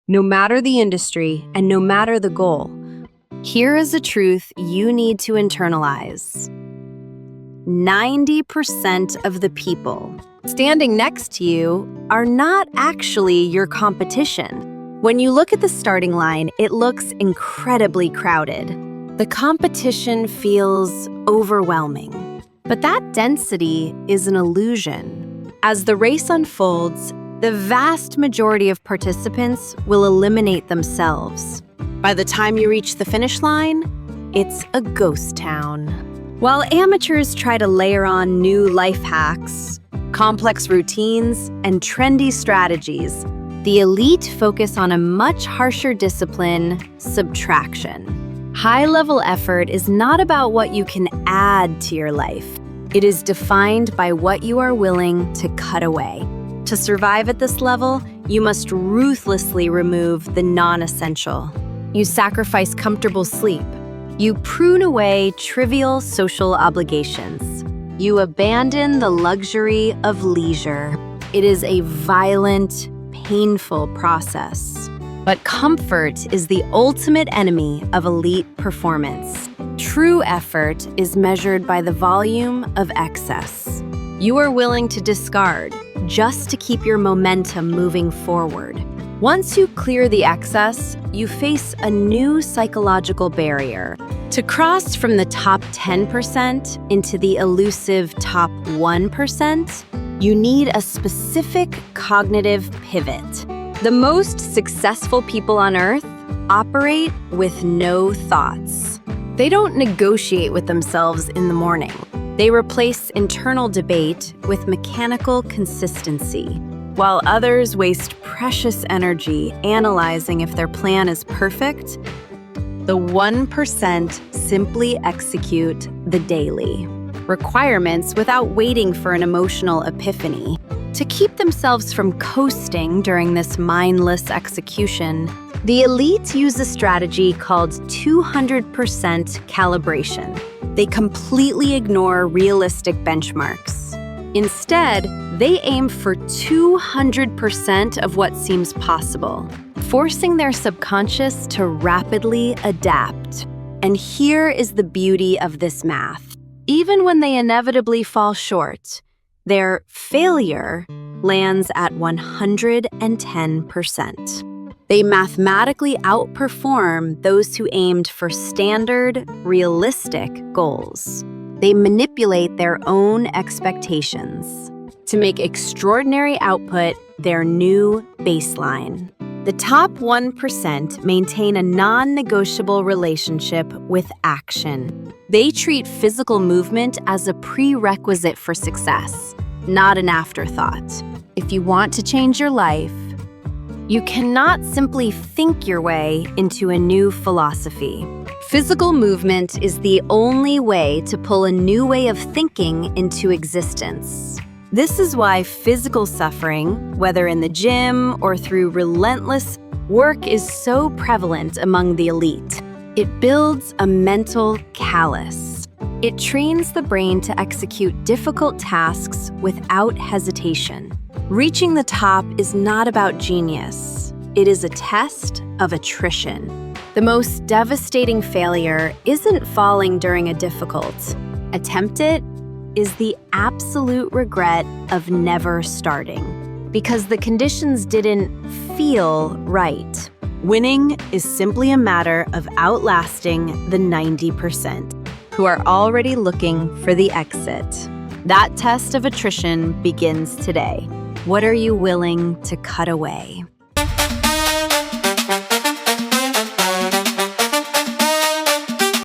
No matter the industry and no matter the goal, here is a truth you need to internalize. 90% of the people standing next to you are not actually your competition. When you look at the starting line, it looks incredibly crowded. The competition feels overwhelming. But that density is an illusion. As the race unfolds, the vast majority of participants will eliminate themselves. By the time you reach the finish line, it's a ghost town. While amateurs try to layer on new life hacks, complex routines, and trendy strategies, the elite focus on a much harsher discipline, subtraction. High-level effort is not about what you can add to your life. It is defined by what you are willing to cut away. To survive at this level, you must ruthlessly remove the non-essential. You sacrifice comfortable sleep. You prune away trivial social obligations. You abandon the luxury of leisure. It is a violent, painful process. But comfort is the ultimate enemy of elite performance. True effort is measured by the volume of excess. You are willing to discard just to keep your momentum moving forward. Once you clear the excess, you face a new psychological barrier. To cross from the top 10% into the elusive top 1%, you need a specific cognitive pivot. The most successful people on Earth operate with no thoughts. They don't negotiate with themselves in the morning. They replace internal debate with mechanical consistency, while others waste precious energy analyzing if their plan is perfect. The 1% simply execute the daily requirements without waiting for an emotional epiphany. To keep themselves from coasting during this mindless execution, the elite use a strategy called 200% calibration. They completely ignore realistic benchmarks. Instead, they aim for 200% of what seems possible, forcing their subconscious to rapidly adapt. And here is the beauty of this math. Even when they inevitably fall short, their failure lands at 110%. They mathematically outperform those who aimed for standard, realistic goals. They manipulate their own expectations to make extraordinary output their new baseline. The top 1% maintain a non-negotiable relationship with action. They treat physical movement as a prerequisite for success, not an afterthought. If you want to change your life, you cannot simply think your way into a new philosophy. Physical movement is the only way to pull a new way of thinking into existence. This is why physical suffering, whether in the gym or through relentless work, is so prevalent among the elite. It builds a mental callus. It trains the brain to execute difficult tasks without hesitation. Reaching the top is not about genius. It is a test of attrition. The most devastating failure isn't falling during a difficult attempt. It is the absolute regret of never starting, because the conditions didn't feel right. Winning is simply a matter of outlasting the 90% who are already looking for the exit. That test of attrition begins today. What are you willing to cut away?